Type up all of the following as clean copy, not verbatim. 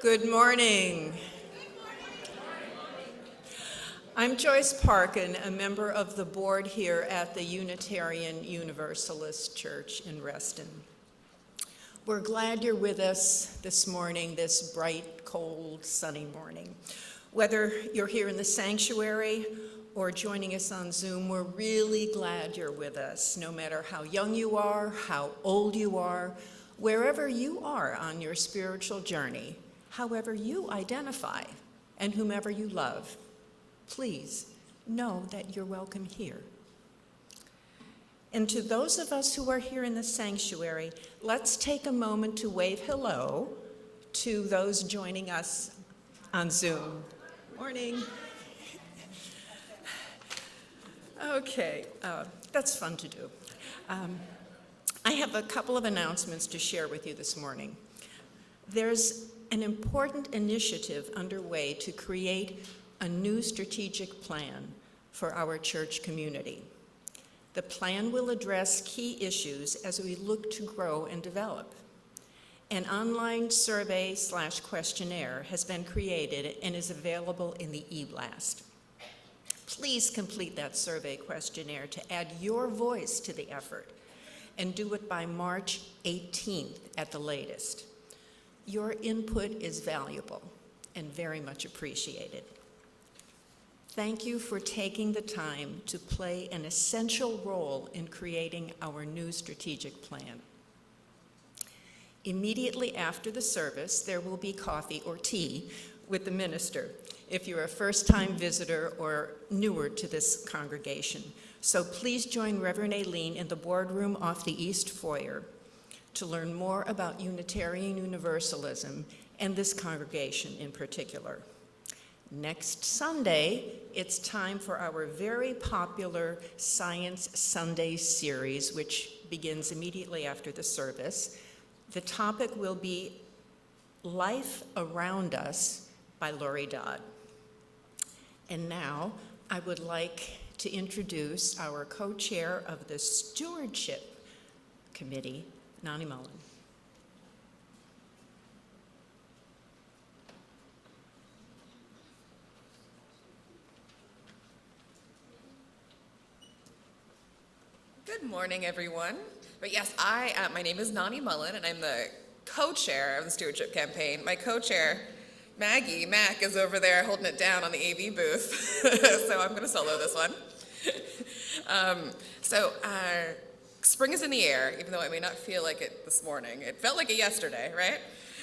Good morning. I'm Joyce Parkin, a member of the board here at the Unitarian Universalist Church in Reston. We're glad you're with us this morning, this bright, cold, sunny morning. Whether you're here in the sanctuary or joining us on Zoom, we're really glad you're with us, no matter how young you are, how old you are, wherever you are on your spiritual journey. However you identify, and whomever you love, please know that you're welcome here. And to those of us who are here in the sanctuary, let's take a moment to wave hello to those joining us on Zoom. Morning. Okay, that's fun to do. I have a couple of announcements to share with you this morning. There's an important initiative underway to create a new strategic plan for our church community. The plan will address key issues as we look to grow and develop. An online survey/questionnaire has been created and is available in the e-blast. Please complete that survey questionnaire to add your voice to the effort, and do it by March 18th at the latest. Your input is valuable and very much appreciated. Thank you for taking the time to play an essential role in creating our new strategic plan. Immediately after the service, there will be coffee or tea with the minister if you're a first-time visitor or newer to this congregation. So please join Reverend Aileen in the boardroom off the East Foyer to learn more about Unitarian Universalism and this congregation in particular. Next Sunday, it's time for our very popular Science Sunday series, which begins immediately after the service. The topic will be Life Around Us by Laurie Dodd. And now, I would like to introduce our co-chair of the Stewardship Committee, Nani Mullen. Good morning, everyone. But yes, my name is Nani Mullen, and I'm the co-chair of the Stewardship Campaign. My co-chair, Maggie, Mack, is over there holding it down on the AV booth, so I'm going to solo this one. Spring is in the air, even though I may not feel like it this morning. It felt like it yesterday, right?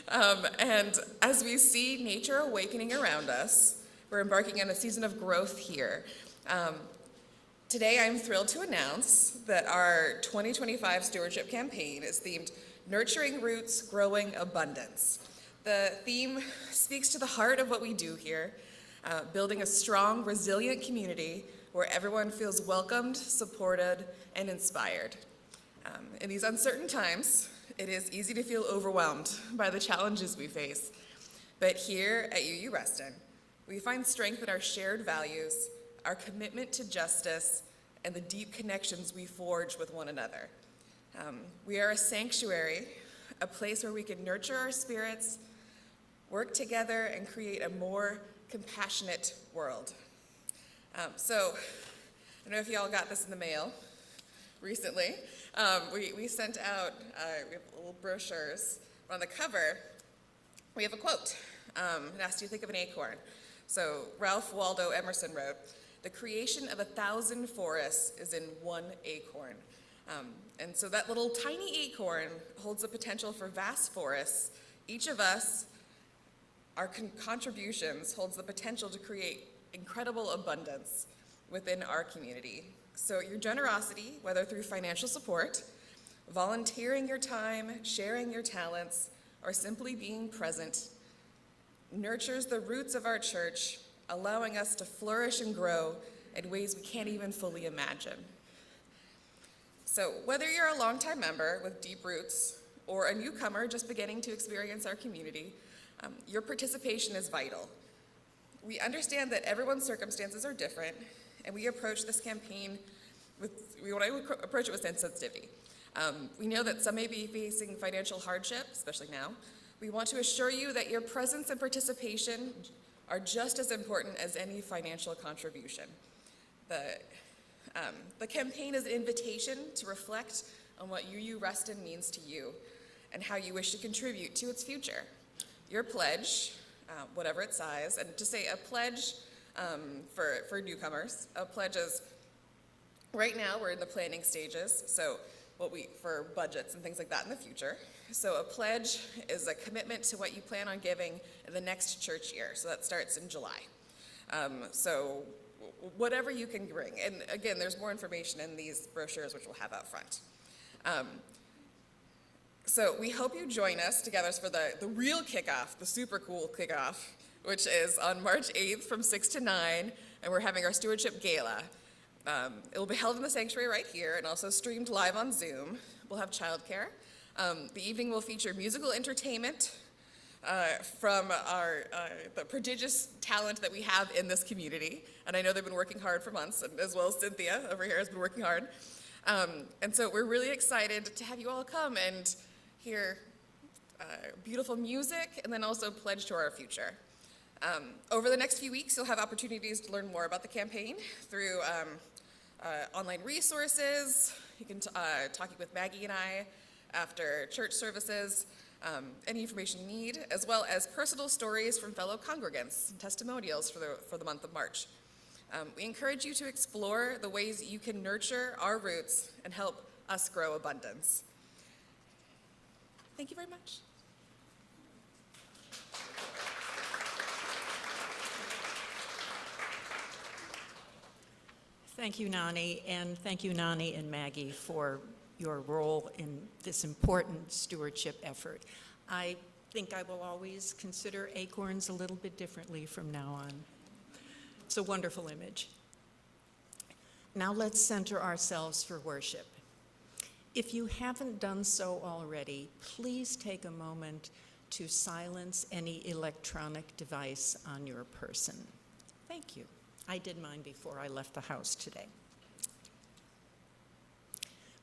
And as we see nature awakening around us, we're embarking on a season of growth here. Today, I'm thrilled to announce that our 2025 Stewardship Campaign is themed Nurturing Roots, Growing Abundance. The theme speaks to the heart of what we do here, building a strong, resilient community where everyone feels welcomed, supported, and inspired. In these uncertain times, it is easy to feel overwhelmed by the challenges we face. But here at UU Reston, we find strength in our shared values, our commitment to justice, and the deep connections we forge with one another. We are a sanctuary, a place where we can nurture our spirits, work together, and create a more compassionate world. I don't know if y'all got this in the mail recently. We sent out we have little brochures. On the cover, we have a quote. It asks you to think of an acorn. So Ralph Waldo Emerson wrote, "The creation of 1,000 forests is in one acorn." And so that little tiny acorn holds the potential for vast forests. Each of us, our contributions, holds the potential to create incredible abundance within our community. So your generosity, whether through financial support, volunteering your time, sharing your talents, or simply being present, nurtures the roots of our church, allowing us to flourish and grow in ways we can't even fully imagine. So whether you're a longtime member with deep roots or a newcomer just beginning to experience our community, your participation is vital. We understand that everyone's circumstances are different, and we approach this campaign we want to approach it with sensitivity. We know that some may be facing financial hardship, especially now, We want to assure you that your presence and participation are just as important as any financial contribution. The campaign is an invitation to reflect on what UU Reston means to you and how you wish to contribute to its future. Your pledge, whatever its size, and to say a pledge for newcomers, a pledge is, right now we're in the planning stages, so for budgets and things like that in the future. So a pledge is a commitment to what you plan on giving in the next church year. So that starts in July. So whatever you can bring. And again, there's more information in these brochures, which we'll have out front. So we hope you join us together for the real kickoff, the super cool kickoff, which is on March 8th from 6 to 9, and we're having our stewardship gala. It will be held in the sanctuary right here and also streamed live on Zoom. We'll have childcare. The evening will feature musical entertainment from the prodigious talent that we have in this community. And I know they've been working hard for months, and as well as Cynthia over here has been working hard. And so we're really excited to have you all come and hear beautiful music and then also pledge to our future. Over the next few weeks, you'll have opportunities to learn more about the campaign through online resources. You can talk with Maggie and I after church services, any information you need, as well as personal stories from fellow congregants and testimonials for the month of March. We encourage you to explore the ways you can nurture our roots and help us grow abundance. Thank you very much. Thank you, Nani, and thank you, Nani and Maggie, for your role in this important stewardship effort. I think I will always consider acorns a little bit differently from now on. It's a wonderful image. Now let's center ourselves for worship. If you haven't done so already, please take a moment to silence any electronic device on your person. Thank you. I did mine before I left the house today.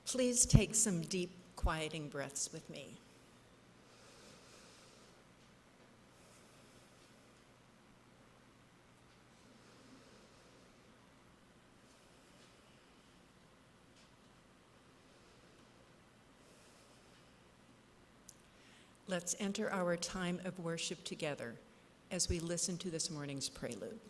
Please take some deep, quieting breaths with me. Let's enter our time of worship together as we listen to this morning's prelude.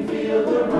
Feel the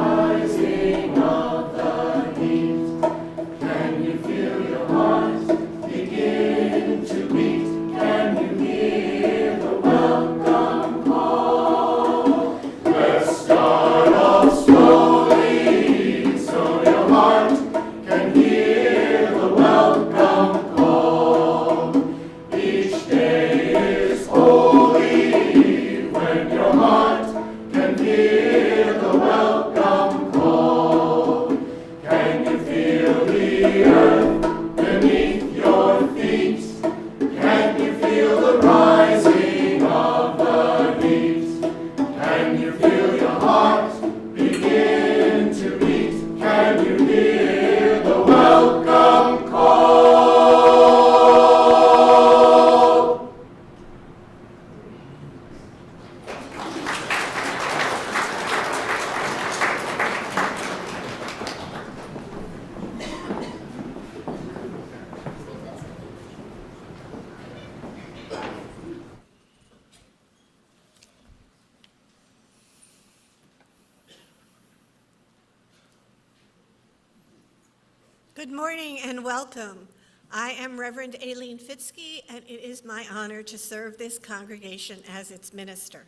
Good morning and welcome. I am Reverend Aileen Fitzke, and it is my honor to serve this congregation as its minister.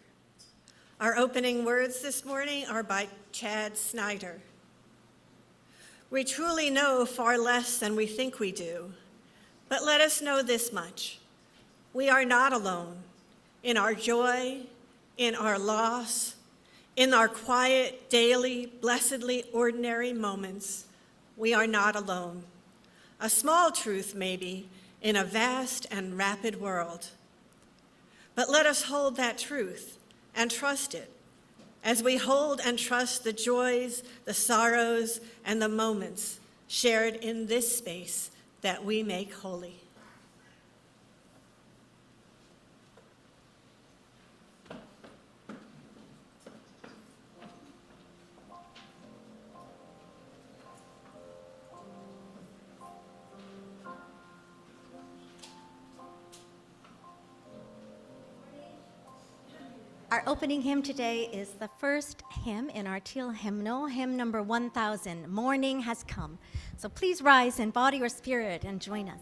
Our opening words this morning are by Chad Snyder. We truly know far less than we think we do, but let us know this much. We are not alone in our joy, in our loss, in our quiet, daily, blessedly ordinary moments. We are not alone. A small truth, maybe, in a vast and rapid world. But let us hold that truth and trust it as we hold and trust the joys, the sorrows, and the moments shared in this space that we make holy. Our opening hymn today is the first hymn in our teal hymnal, hymn number 1000, Morning Has Come. So please rise in body or spirit and join us.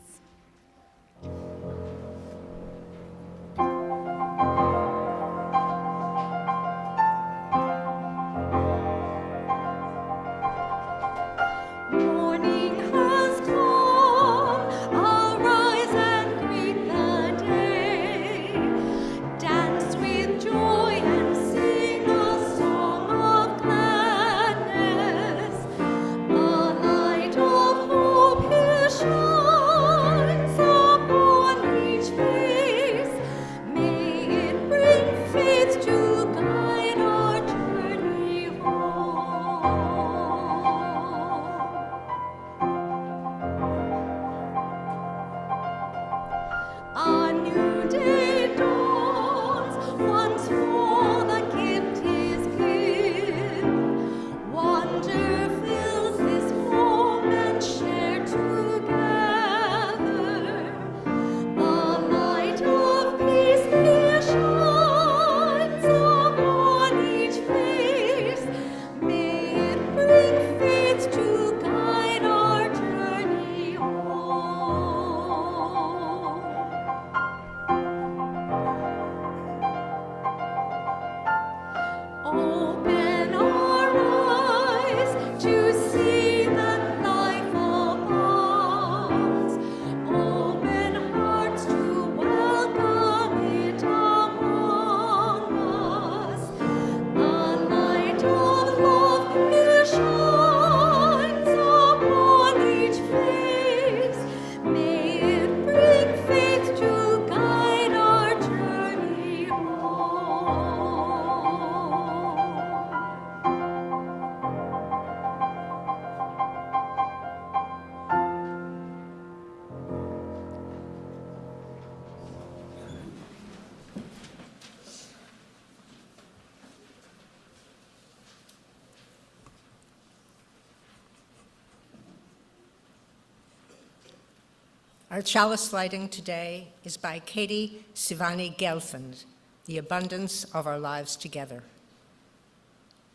Our chalice lighting today is by Katie Sivani Gelfand, The Abundance of Our Lives Together.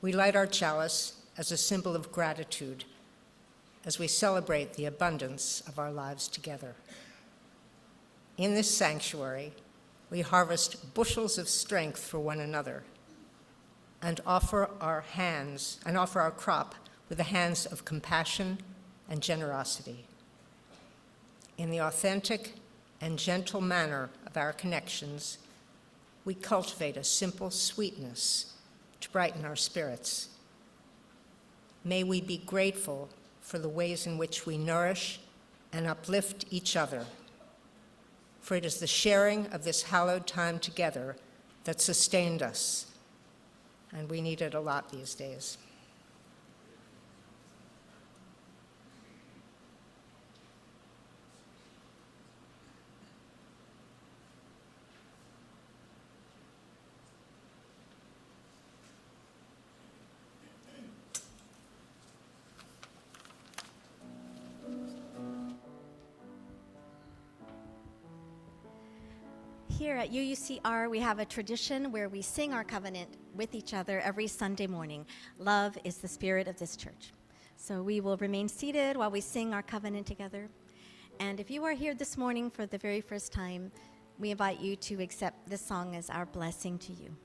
We light our chalice as a symbol of gratitude as we celebrate the abundance of our lives together. In this sanctuary, we harvest bushels of strength for one another and offer our crop with the hands of compassion and generosity. In the authentic and gentle manner of our connections, we cultivate a simple sweetness to brighten our spirits. May we be grateful for the ways in which we nourish and uplift each other, for it is the sharing of this hallowed time together that sustained us, and we need it a lot these days. Here at UUCR, we have a tradition where we sing our covenant with each other every Sunday morning. Love is the spirit of this church. So we will remain seated while we sing our covenant together. And if you are here this morning for the very first time, we invite you to accept this song as our blessing to you.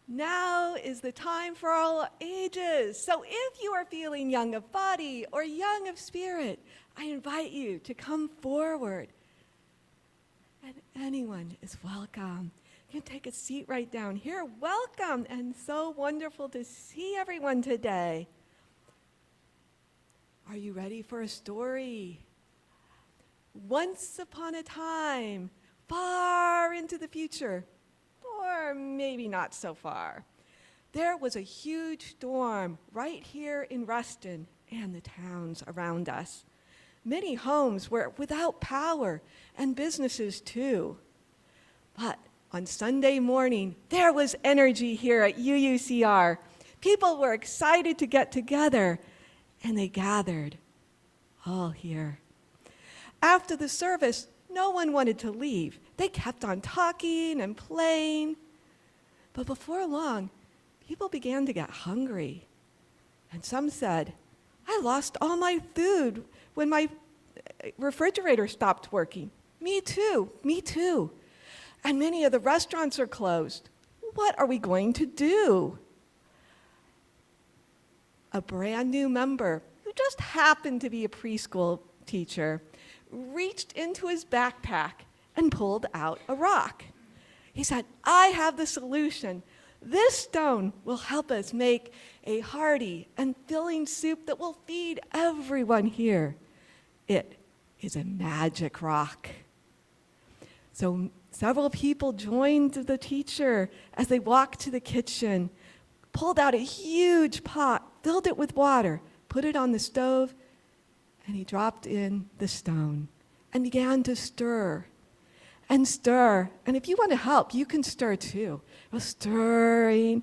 Now is the time for all ages. So if you are feeling young of body or young of spirit, I invite you to come forward. And anyone is welcome. You can take a seat right down here. Welcome, and so wonderful to see everyone today. Are you ready for a story? Once upon a time, far into the future, or maybe not so far, there was a huge storm right here in Ruston and the towns around us. Many homes were without power, and businesses too. But on Sunday morning, there was energy here at UUCR. People were excited to get together, and they gathered, all here. After the service, no one wanted to leave. They kept on talking and playing. But before long, people began to get hungry. And some said, I lost all my food when my refrigerator stopped working. Me too, me too. And many of the restaurants are closed. What are we going to do? A brand new member, who just happened to be a preschool teacher, reached into his backpack and pulled out a rock. He said, I have the solution. This stone will help us make a hearty and filling soup that will feed everyone here. It is a magic rock. So several people joined the teacher as they walked to the kitchen, pulled out a huge pot, filled it with water, put it on the stove, and he dropped in the stone and began to stir and stir. And if you want to help, you can stir too. It was stirring.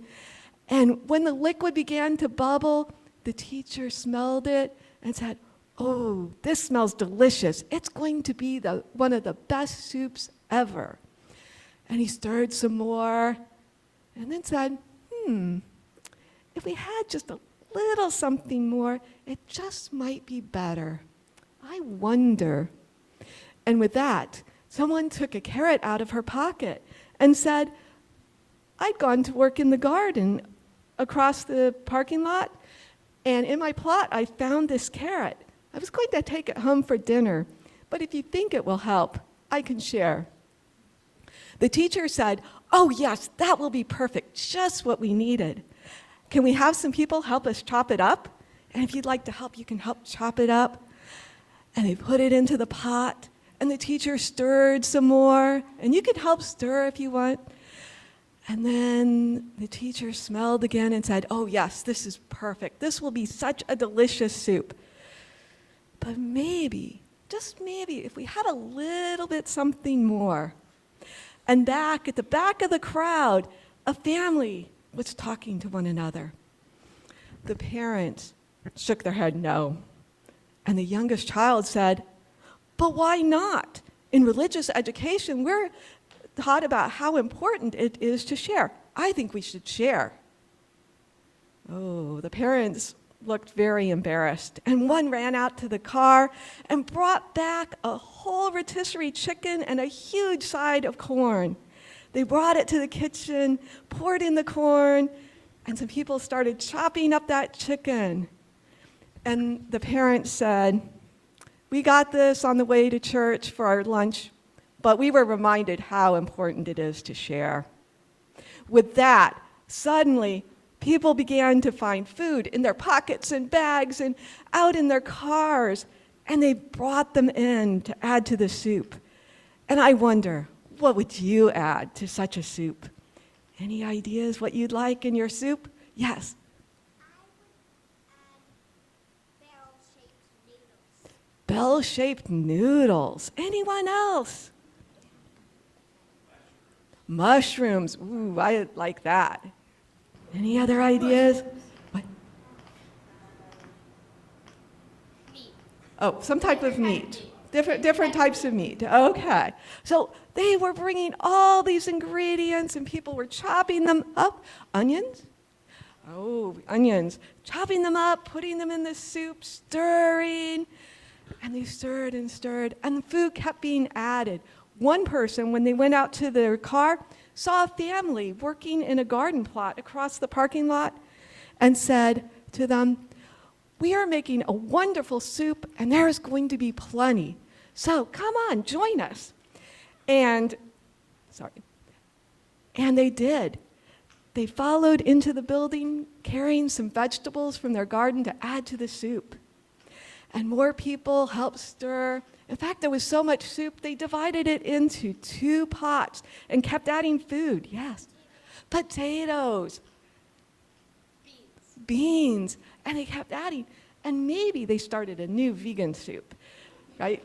And when the liquid began to bubble, the teacher smelled it and said, oh, this smells delicious. It's going to be one of the best soups ever. And he stirred some more and then said, if we had just a little something more, it just might be better. I wonder. And with that, someone took a carrot out of her pocket and said, I'd gone to work in the garden across the parking lot, and in my plot I found this carrot. I was going to take it home for dinner, but if you think it will help, I can share. The teacher said, oh yes, that will be perfect, just what we needed. Can we have some people help us chop it up? And if you'd like to help, you can help chop it up. And they put it into the pot, and the teacher stirred some more, and you can help stir if you want. And then the teacher smelled again and said, oh yes, this is perfect. This will be such a delicious soup. But maybe, just maybe, if we had a little bit something more. And back at the back of the crowd, a family was talking to one another. The parents shook their head no. And the youngest child said, but why not? In religious education, we're taught about how important it is to share. I think we should share. Oh, the parents looked very embarrassed, and one ran out to the car and brought back a whole rotisserie chicken and a huge side of corn. They brought it to the kitchen, poured in the corn, and some people started chopping up that chicken. And the parents said, "We got this on the way to church for our lunch, but we were reminded how important it is to share." With that, suddenly, people began to find food in their pockets and bags and out in their cars, and they brought them in to add to the soup. And I wonder, what would you add to such a soup? Any ideas what you'd like in your soup? Yes. Bell-shaped noodles. Anyone else? Mushrooms. Ooh, I like that. Any other ideas? What? Meat. Oh, some type of meat. Different types of meat. Okay. So they were bringing all these ingredients and people were chopping them up. Onions? Oh, onions. Chopping them up, putting them in the soup, stirring. And they stirred and stirred, and the food kept being added. One person, when they went out to their car, saw a family working in a garden plot across the parking lot and said to them, "We are making a wonderful soup, and there is going to be plenty. So come on, join us." And they did. They followed into the building, carrying some vegetables from their garden to add to the soup. And more people helped stir. In fact, there was so much soup, they divided it into 2 pots and kept adding food. Yes. Potatoes. Beans. And they kept adding. And maybe they started a new vegan soup, right?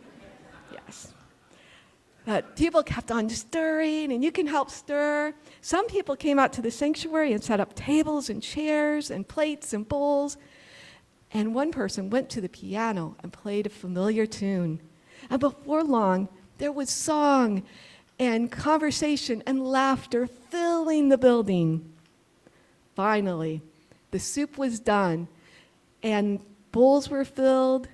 Yes. But people kept on stirring, and you can help stir. Some people came out to the sanctuary and set up tables and chairs and plates and bowls. And one person went to the piano and played a familiar tune. And before long, there was song and conversation and laughter filling the building. Finally, the soup was done, and bowls were filled,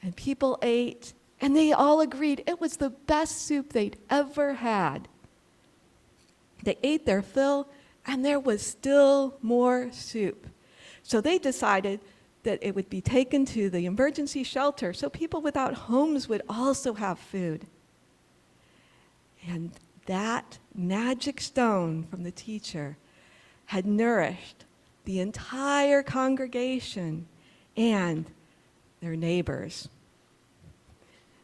and people ate, and they all agreed it was the best soup they'd ever had. They ate their fill, and there was still more soup. So they decided that it would be taken to the emergency shelter so people without homes would also have food. And that magic stone from the teacher had nourished the entire congregation and their neighbors.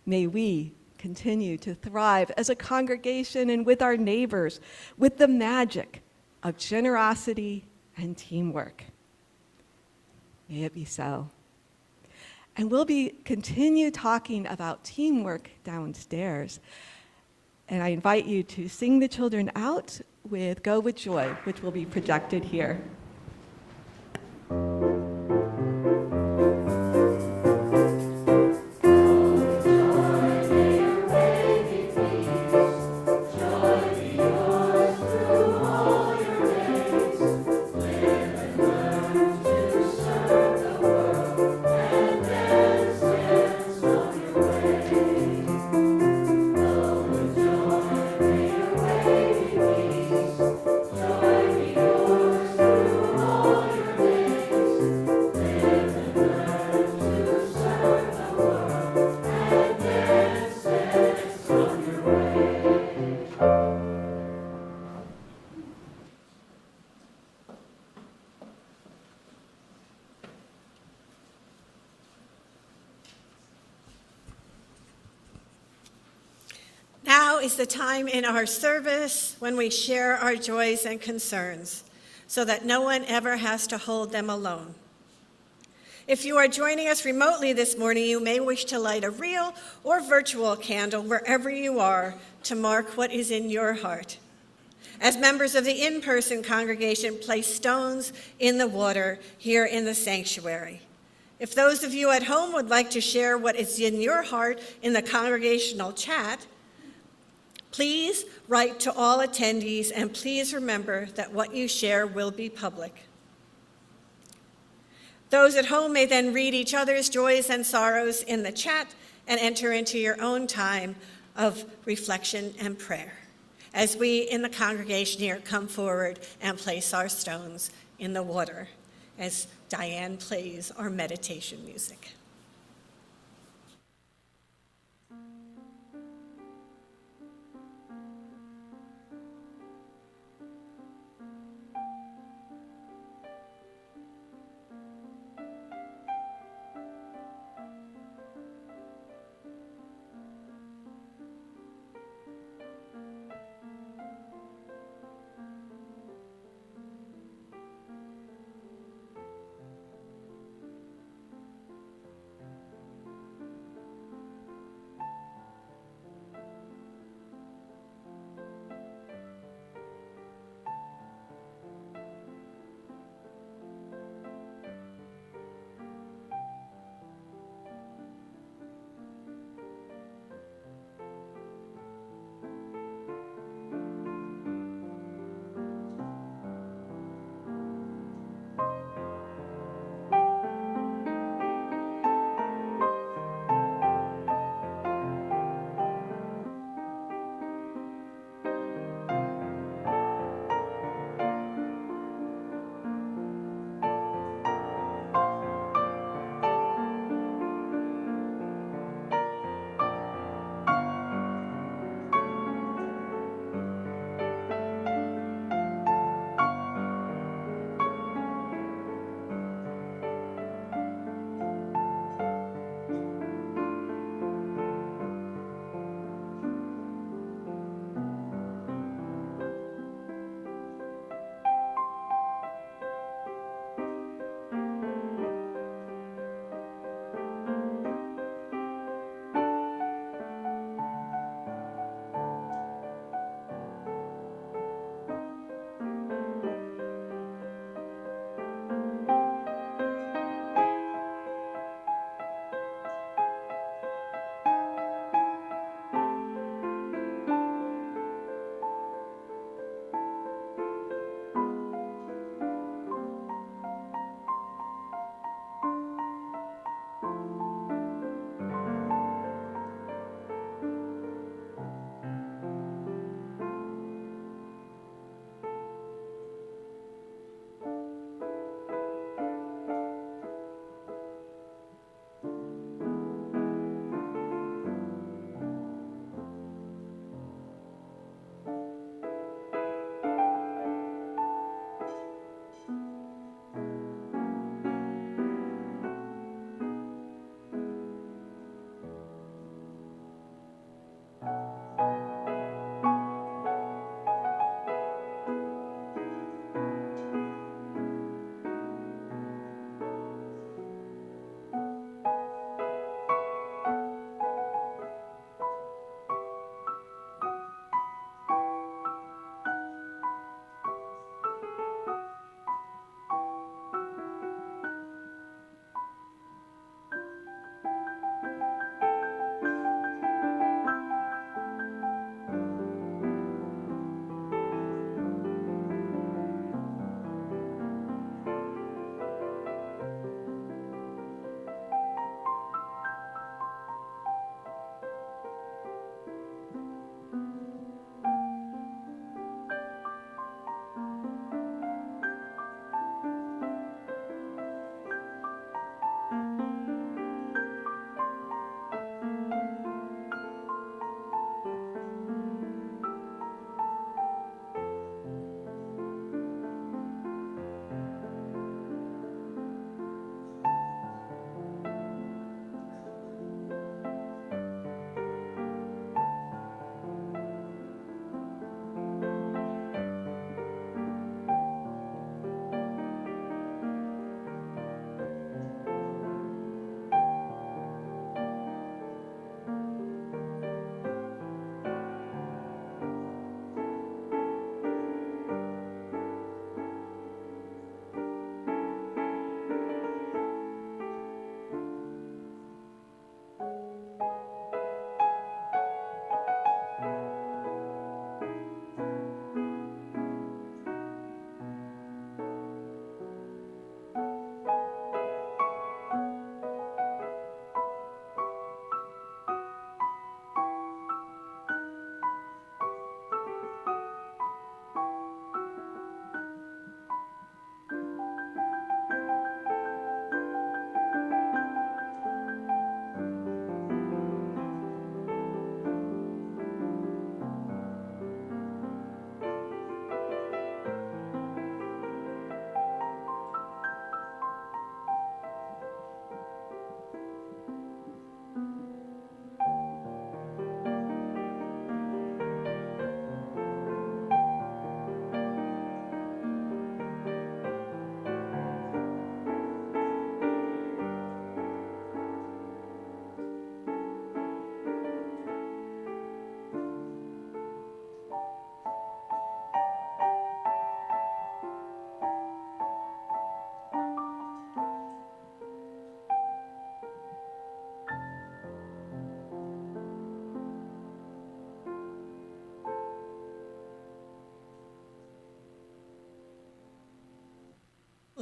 May we continue to thrive as a congregation and with our neighbors with the magic of generosity and teamwork. May it be so. And we'll continue talking about teamwork downstairs. And I invite you to sing the children out with Go With Joy, which will be projected here. Now is the time in our service when we share our joys and concerns so that no one ever has to hold them alone. If you are joining us remotely this morning, you may wish to light a real or virtual candle wherever you are to mark what is in your heart. As members of the in-person congregation, place stones in the water here in the sanctuary. If those of you at home would like to share what is in your heart in the congregational chat, please write to all attendees, and please remember that what you share will be public. Those at home may then read each other's joys and sorrows in the chat and enter into your own time of reflection and prayer as we in the congregation here come forward and place our stones in the water. as Diane plays our meditation music.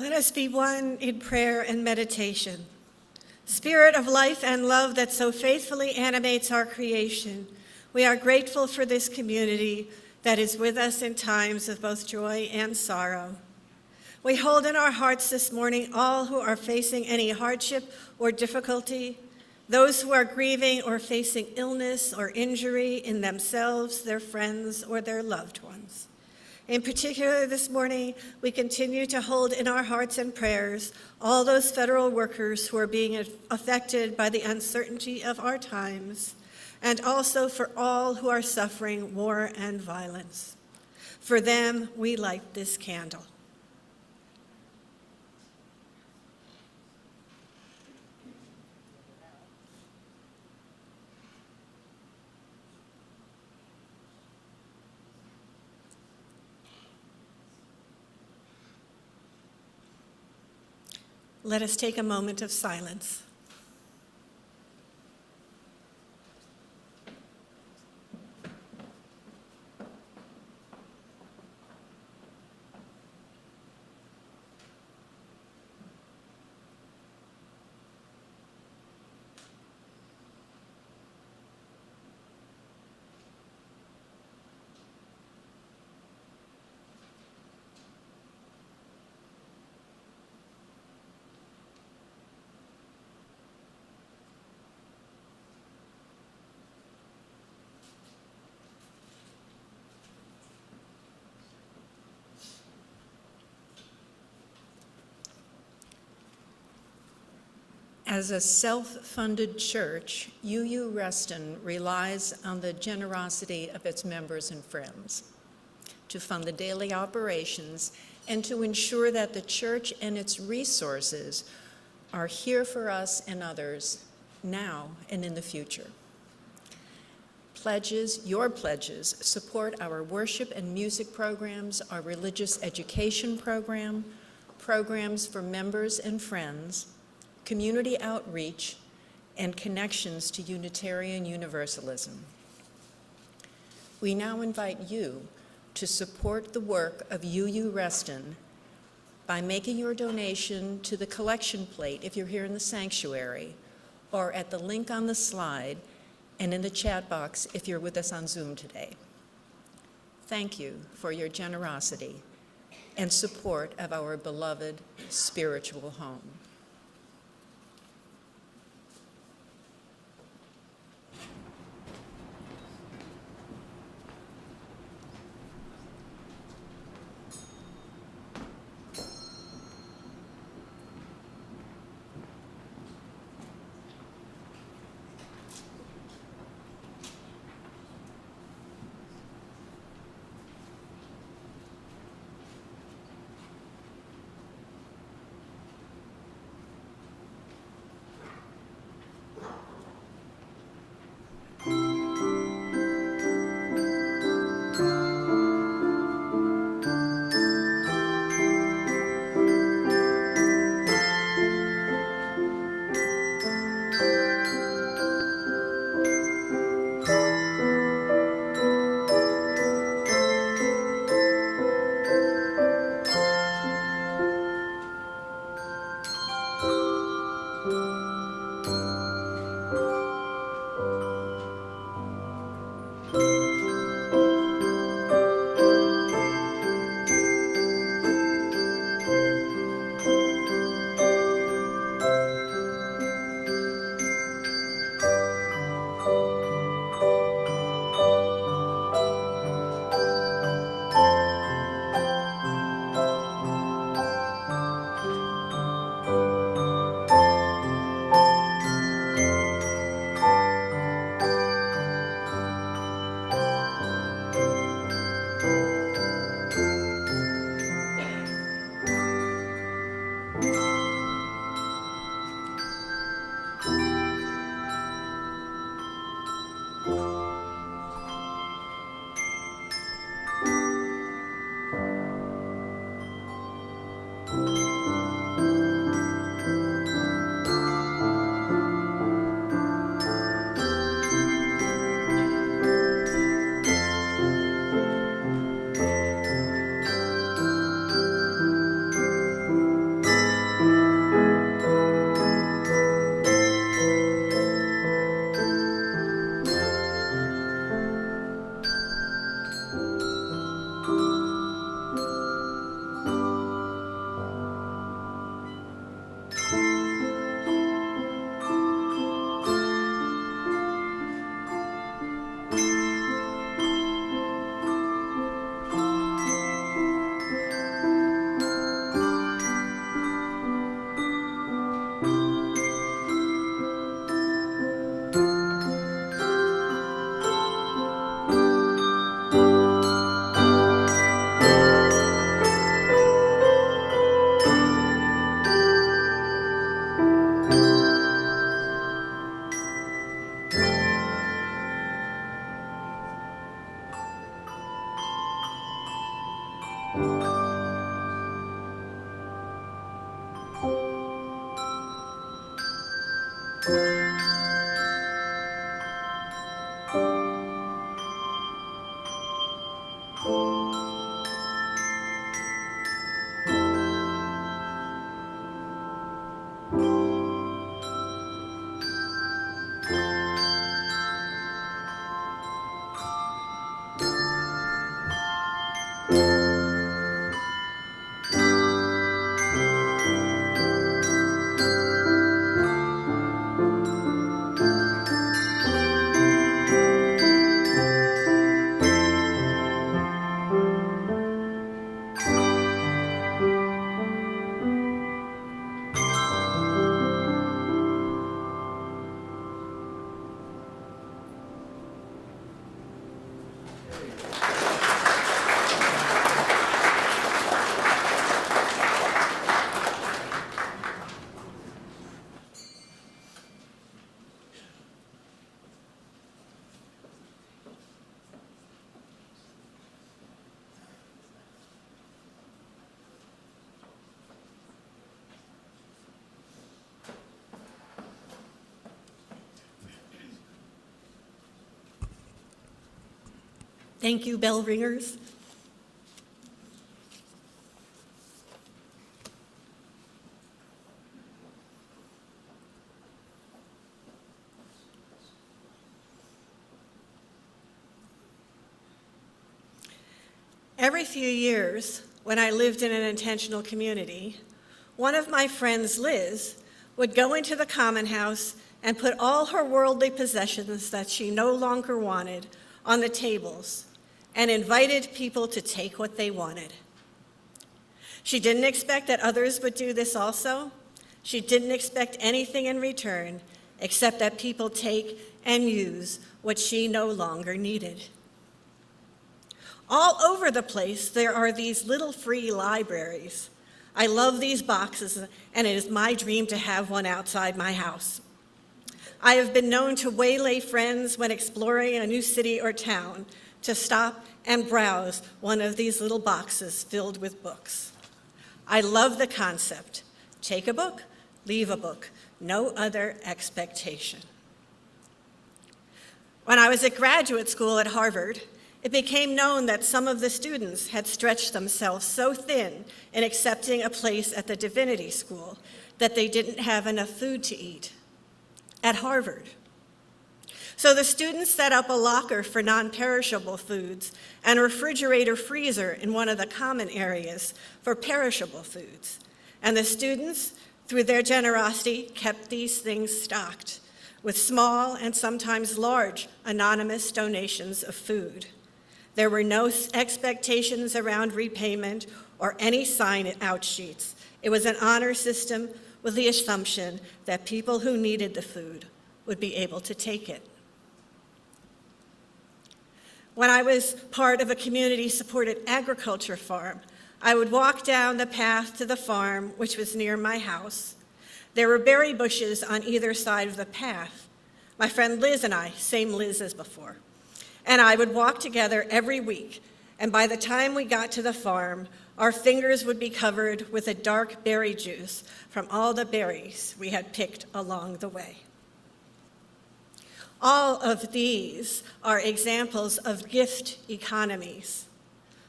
Let us be one in prayer and meditation. Spirit of life and love that so faithfully animates our creation, we are grateful for this community that is with us in times of both joy and sorrow. We hold in our hearts this morning all who are facing any hardship or difficulty, those who are grieving or facing illness or injury in themselves, their friends, or their loved ones. In particular, this morning, we continue to hold in our hearts and prayers all those federal workers who are being affected by the uncertainty of our times, and also for all who are suffering war and violence. For them, we light this candle. Let us take a moment of silence. As a self-funded church, UU Reston relies on the generosity of its members and friends to fund the daily operations and to ensure that the church and its resources are here for us and others now and in the future. Your pledges support our worship and music programs, our religious education program, programs for members and friends, community outreach, and connections to Unitarian Universalism. We now invite you to support the work of UU Reston by making your donation to the collection plate if you're here in the sanctuary, or at the link on the slide and in the chat box if you're with us on Zoom today. Thank you for your generosity and support of our beloved spiritual home. Thank you, bell ringers. Every few years, when I lived in an intentional community, one of my friends, Liz, would go into the common house and put all her worldly possessions that she no longer wanted on the tables and invited people to take what they wanted. She didn't expect that others would do this also. She didn't expect anything in return except that people take and use what she no longer needed. All over the place, there are these little free libraries. I love these boxes, and it is my dream to have one outside my house. I have been known to waylay friends when exploring a new city or town to stop and browse one of these little boxes filled with books. I love the concept. Take a book, leave a book, no other expectation. When I was at graduate school at Harvard, it became known that some of the students had stretched themselves so thin in accepting a place at the divinity school that they didn't have enough food to eat at Harvard. So the students set up a locker for non-perishable foods and a refrigerator freezer in one of the common areas for perishable foods. And the students, through their generosity, kept these things stocked with small and sometimes large anonymous donations of food. There were no expectations around repayment or any sign-out sheets. It was an honor system with the assumption that people who needed the food would be able to take it. When I was part of a community-supported agriculture farm, I would walk down the path to the farm, which was near my house. There were berry bushes on either side of the path. My friend Liz and I, same Liz as before, and I would walk together every week, and by the time we got to the farm, our fingers would be covered with a dark berry juice from all the berries we had picked along the way. All of these are examples of gift economies.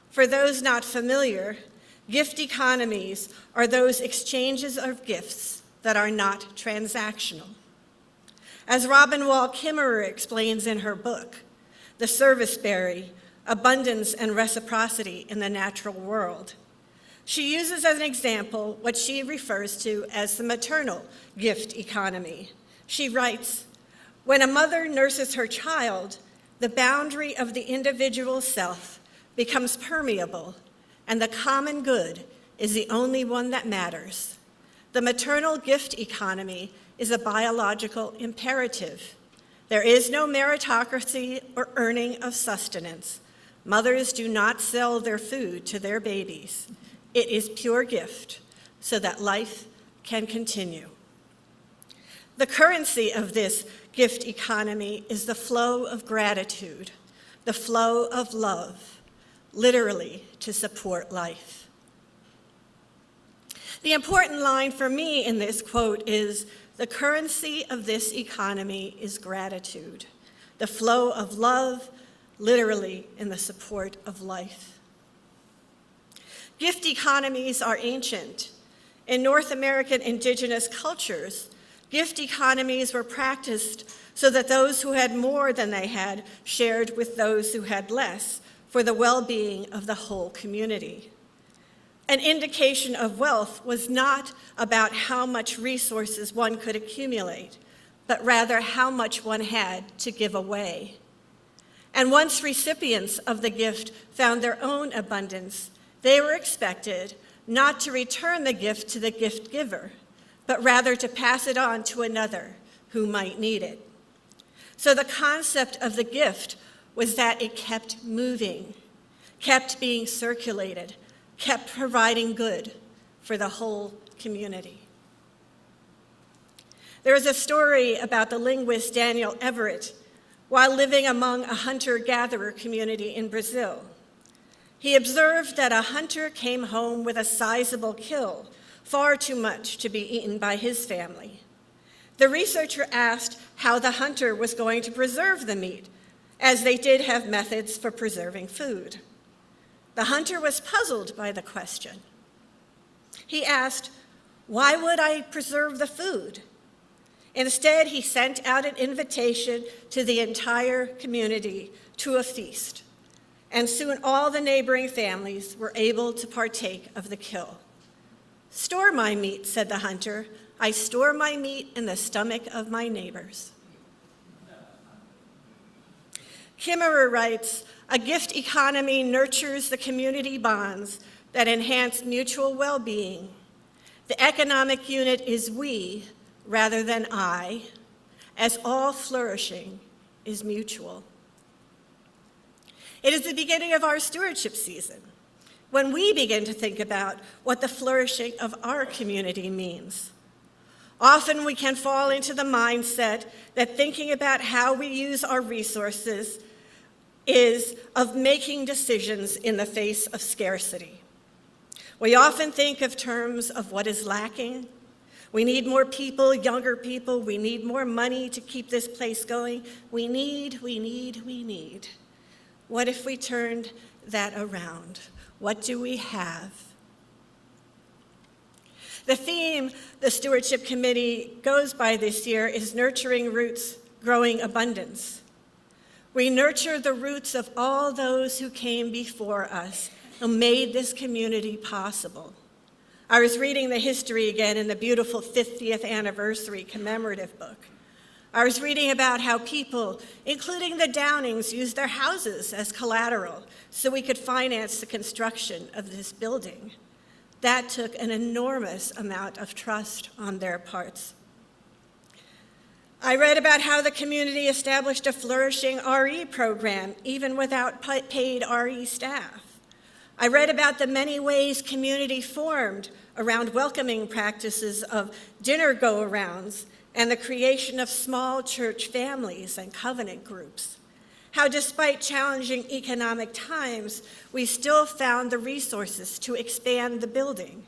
For those not familiar, gift economies are those exchanges of gifts that are not transactional. As Robin Wall Kimmerer explains in her book, The Serviceberry, Abundance and Reciprocity in the Natural World, she uses as an example what she refers to as the maternal gift economy. She writes, "When a mother nurses her child, the boundary of the individual self becomes permeable, and the common good is the only one that matters. The maternal gift economy is a biological imperative. There is no meritocracy or earning of sustenance. Mothers do not sell their food to their babies. It is pure gift so that life can continue." The currency of this gift economy is the flow of gratitude, the flow of love, literally to support life. The important line for me in this quote is, the currency of this economy is gratitude, the flow of love, literally in the support of life. Gift economies are ancient. In North American indigenous cultures, gift economies were practiced so that those who had more than they had shared with those who had less for the well-being of the whole community. An indication of wealth was not about how much resources one could accumulate, but rather how much one had to give away. And once recipients of the gift found their own abundance, they were expected not to return the gift to the gift giver, but rather to pass it on to another who might need it. So the concept of the gift was that it kept moving, kept being circulated, kept providing good for the whole community. There is a story about the linguist Daniel Everett while living among a hunter-gatherer community in Brazil. He observed that a hunter came home with a sizable kill, far too much to be eaten by his family. The researcher asked how the hunter was going to preserve the meat, as they did have methods for preserving food. The hunter was puzzled by the question. He asked, "Why would I preserve the food?" Instead, he sent out an invitation to the entire community to a feast, and soon all the neighboring families were able to partake of the kill. "Store my meat," said the hunter. "I store my meat in the stomach of my neighbors." Kimmerer writes, "A gift economy nurtures the community bonds that enhance mutual well-being. The economic unit is we rather than I, as all flourishing is mutual." It is the beginning of our stewardship season, when we begin to think about what the flourishing of our community means. Often we can fall into the mindset that thinking about how we use our resources is of making decisions in the face of scarcity. We often think of terms of what is lacking. We need more people, younger people. We need more money to keep this place going. We need. What if we turned that around? What do we have? The theme the Stewardship Committee goes by this year is Nurturing Roots, Growing Abundance. We nurture the roots of all those who came before us, who made this community possible. I was reading the history again in the beautiful 50th anniversary commemorative book. I was reading about how people, including the Downings, used their houses as collateral so we could finance the construction of this building. That took an enormous amount of trust on their parts. I read about how the community established a flourishing RE program, even without paid RE staff. I read about the many ways community formed around welcoming practices of dinner go-arounds and the creation of small church families and covenant groups. How despite challenging economic times, we still found the resources to expand the building.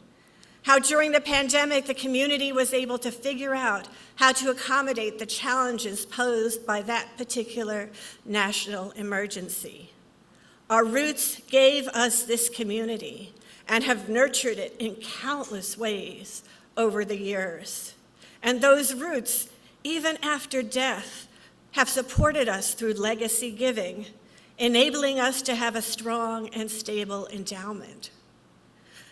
How during the pandemic, the community was able to figure out how to accommodate the challenges posed by that particular national emergency. Our roots gave us this community and have nurtured it in countless ways over the years. And those roots, even after death, have supported us through legacy giving, enabling us to have a strong and stable endowment.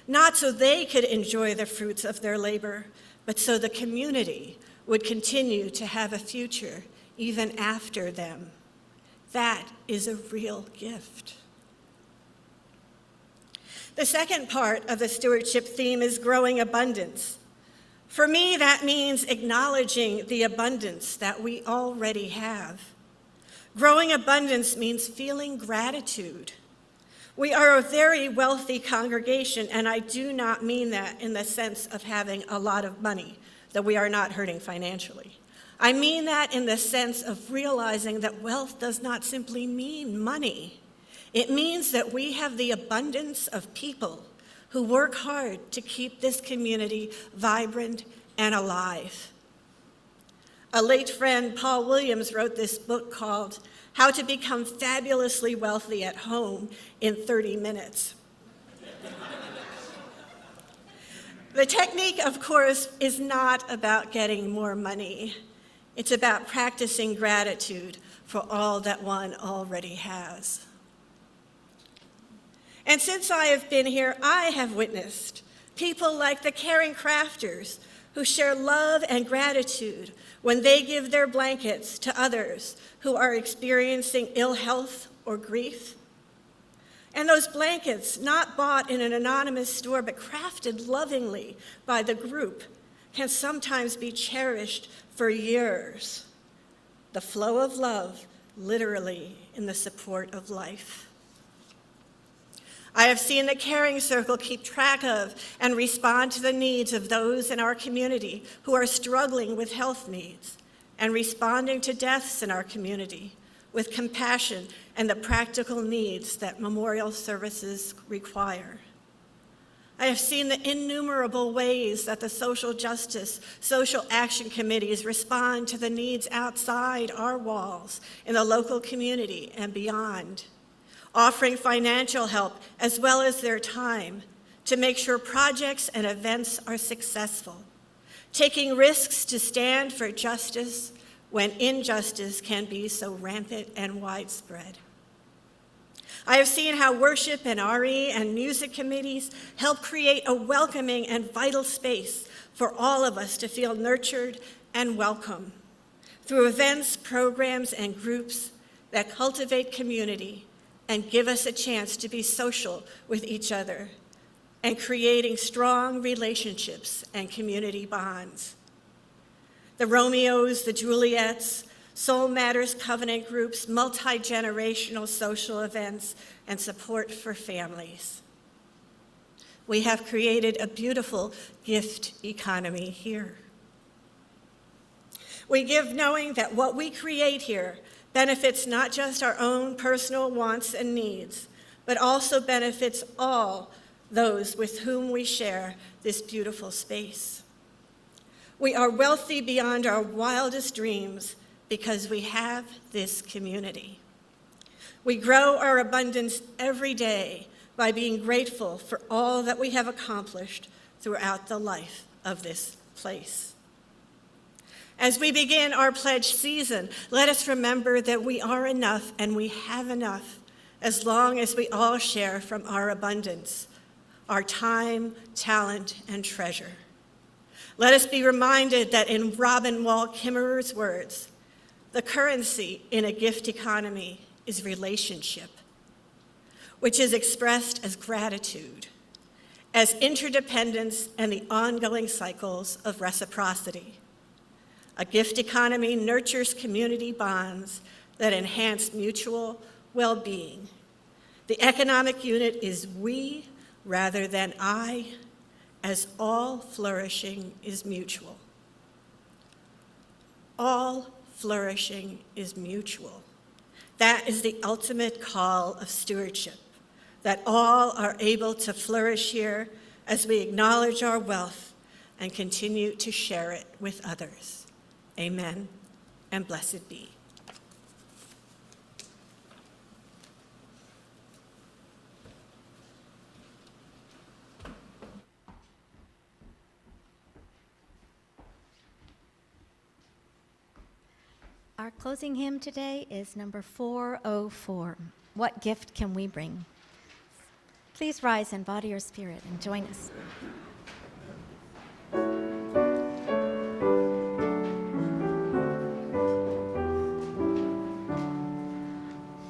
Not so they could enjoy the fruits of their labor, but so the community would continue to have a future even after them. That is a real gift. The second part of the stewardship theme is growing abundance. For me, that means acknowledging the abundance that we already have. Growing abundance means feeling gratitude. We are a very wealthy congregation, and I do not mean that in the sense of having a lot of money, that we are not hurting financially. I mean that in the sense of realizing that wealth does not simply mean money. It means that we have the abundance of people who work hard to keep this community vibrant and alive. A late friend, Paul Williams, wrote this book called How to Become Fabulously Wealthy at Home in 30 Minutes. The technique, of course, is not about getting more money. It's about practicing gratitude for all that one already has. And since I have been here, I have witnessed people like the caring crafters who share love and gratitude when they give their blankets to others who are experiencing ill health or grief. And those blankets, not bought in an anonymous store but crafted lovingly by the group, can sometimes be cherished for years. The flow of love, literally, in the support of life. I have seen the Caring Circle keep track of and respond to the needs of those in our community who are struggling with health needs and responding to deaths in our community with compassion and the practical needs that memorial services require. I have seen the innumerable ways that the social justice, social action committees respond to the needs outside our walls in the local community and beyond, offering financial help as well as their time to make sure projects and events are successful, taking risks to stand for justice when injustice can be so rampant and widespread. I have seen how worship and RE and music committees help create a welcoming and vital space for all of us to feel nurtured and welcome through events, programs, and groups that cultivate community and give us a chance to be social with each other and creating strong relationships and community bonds. The Romeos, the Juliets, Soul Matters Covenant groups, multi-generational social events, and support for families. We have created a beautiful gift economy here. We give knowing that what we create here benefits not just our own personal wants and needs, but also benefits all those with whom we share this beautiful space. We are wealthy beyond our wildest dreams because we have this community. We grow our abundance every day by being grateful for all that we have accomplished throughout the life of this place. As we begin our pledge season, let us remember that we are enough and we have enough as long as we all share from our abundance, our time, talent, and treasure. Let us be reminded that in Robin Wall Kimmerer's words, the currency in a gift economy is relationship, which is expressed as gratitude, as interdependence and the ongoing cycles of reciprocity. A gift economy nurtures community bonds that enhance mutual well-being. The economic unit is we rather than I, as all flourishing is mutual. All flourishing is mutual. That is the ultimate call of stewardship, that all are able to flourish here as we acknowledge our wealth and continue to share it with others. Amen, and blessed be. Our closing hymn today is number 404. What gift can we bring? Please rise in body or spirit and join us.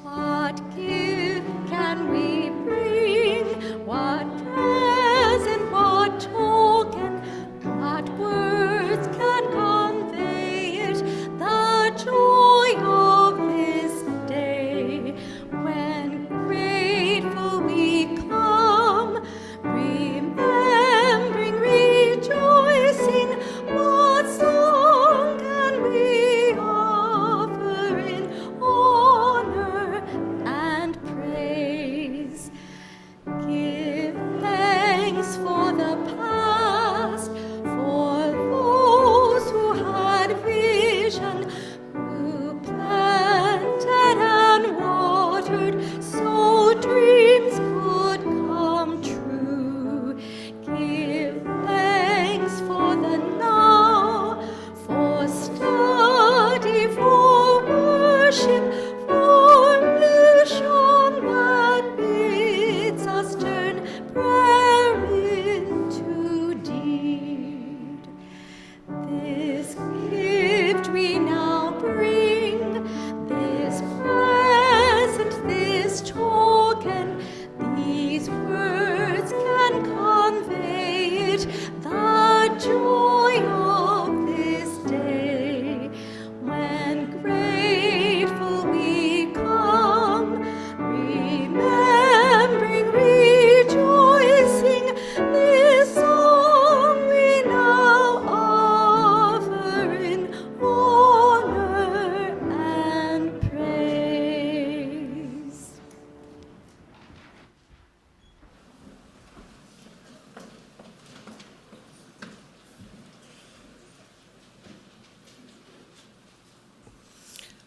What gift can we bring? What present, what token, what words can convey it? The joy of this day, when grateful we come, remember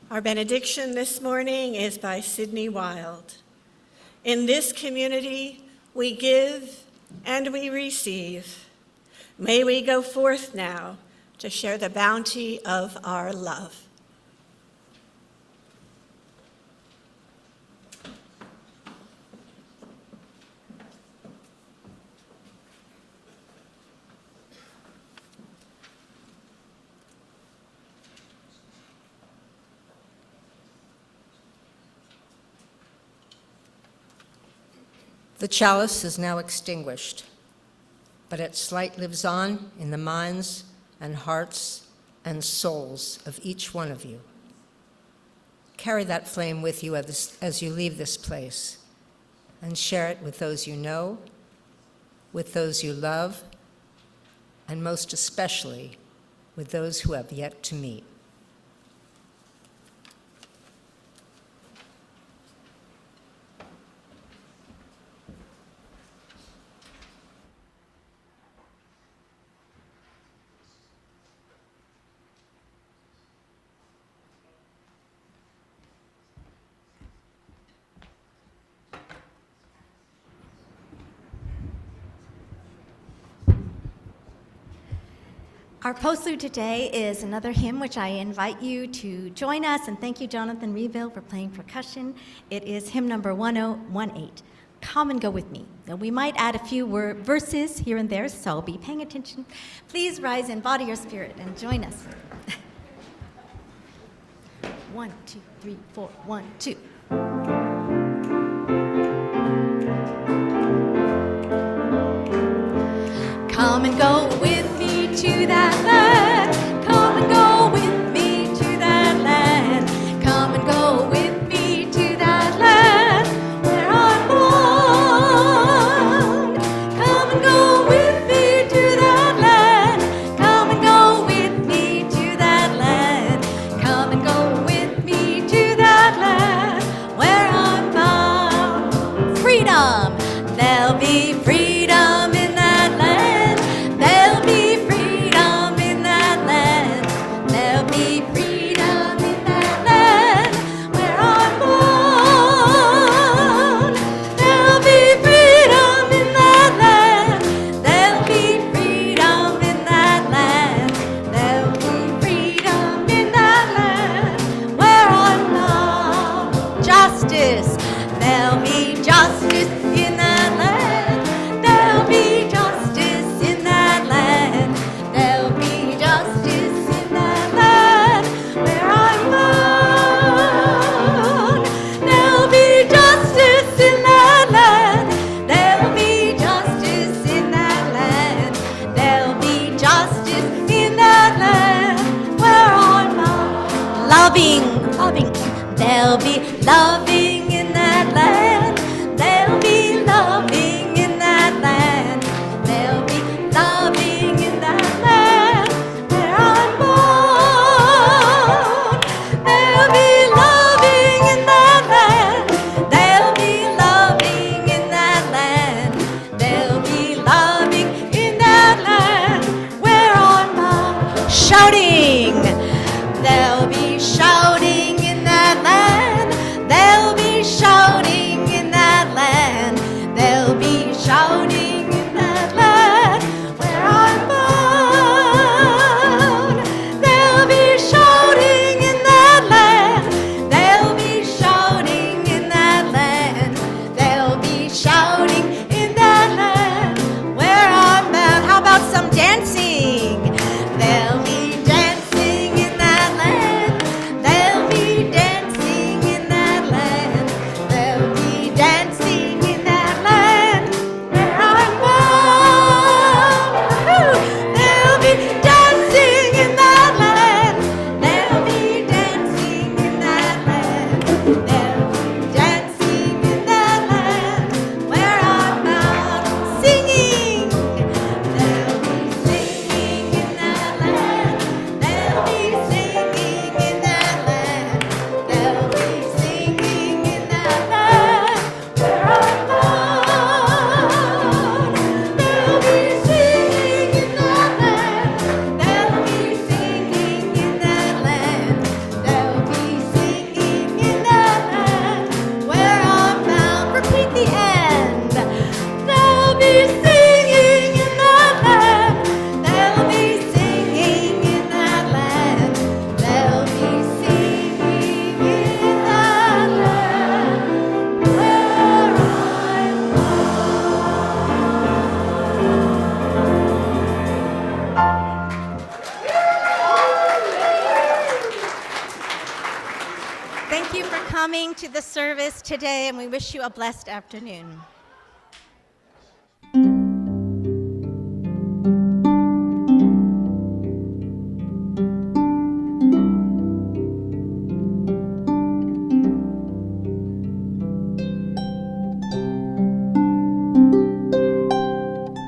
Our benediction this morning is by Sidney Wilde. In this community, we give and we receive. May we go forth now to share the bounty of our love. The chalice is now extinguished, but its light lives on in the minds and hearts and souls of each one of you. Carry that flame with you as you leave this place, and share it with those you know, with those you love, and most especially with those who have yet to meet. Our postlude today is another hymn which I invite you to join us, and thank you, Jonathon Reavill, for playing percussion. It is hymn number 1018, Come and Go With Me. Now, we might add a few verses here and there, so be paying attention. Please rise in body or spirit and join us. 1, 2, 3, 4, 1, 2. Come and go with me to that land. Come and go with me to that land. Come and go with me to that land where I'm born. Come and go with me to that land. Come and go with me to that land. Come and go with me to that land where I'm bound. Freedom! There'll be freedom in that land. There'll be freedom in that land. There'll be freedom in that land where I'm born. There'll be freedom in that land. There'll be freedom in that land. There'll be freedom in that land where I'm loved. Justice. There'll be justice in that land. There'll be justice in that land. There'll be justice in that land where I'm born. There'll be justice in that land. There'll be justice in that land. There'll be justice in that land where I'm born. Loving. There'll be loving in that land. There'll be loving in that land. There'll be loving in that land where I'm born. There'll be loving in that land. There'll be loving in that land. There'll be loving in that land where I'm born. Shouting. There'll be shouting in that land. There'll be shouting in that land. There'll be shouting in that land where I'm born. There'll be shouting in that land. There'll be shouting in that land. There'll be shouting in that land where I'm bound. How about some dancing? There'll be dancing in that land. coming to the service today, and we wish you a blessed afternoon.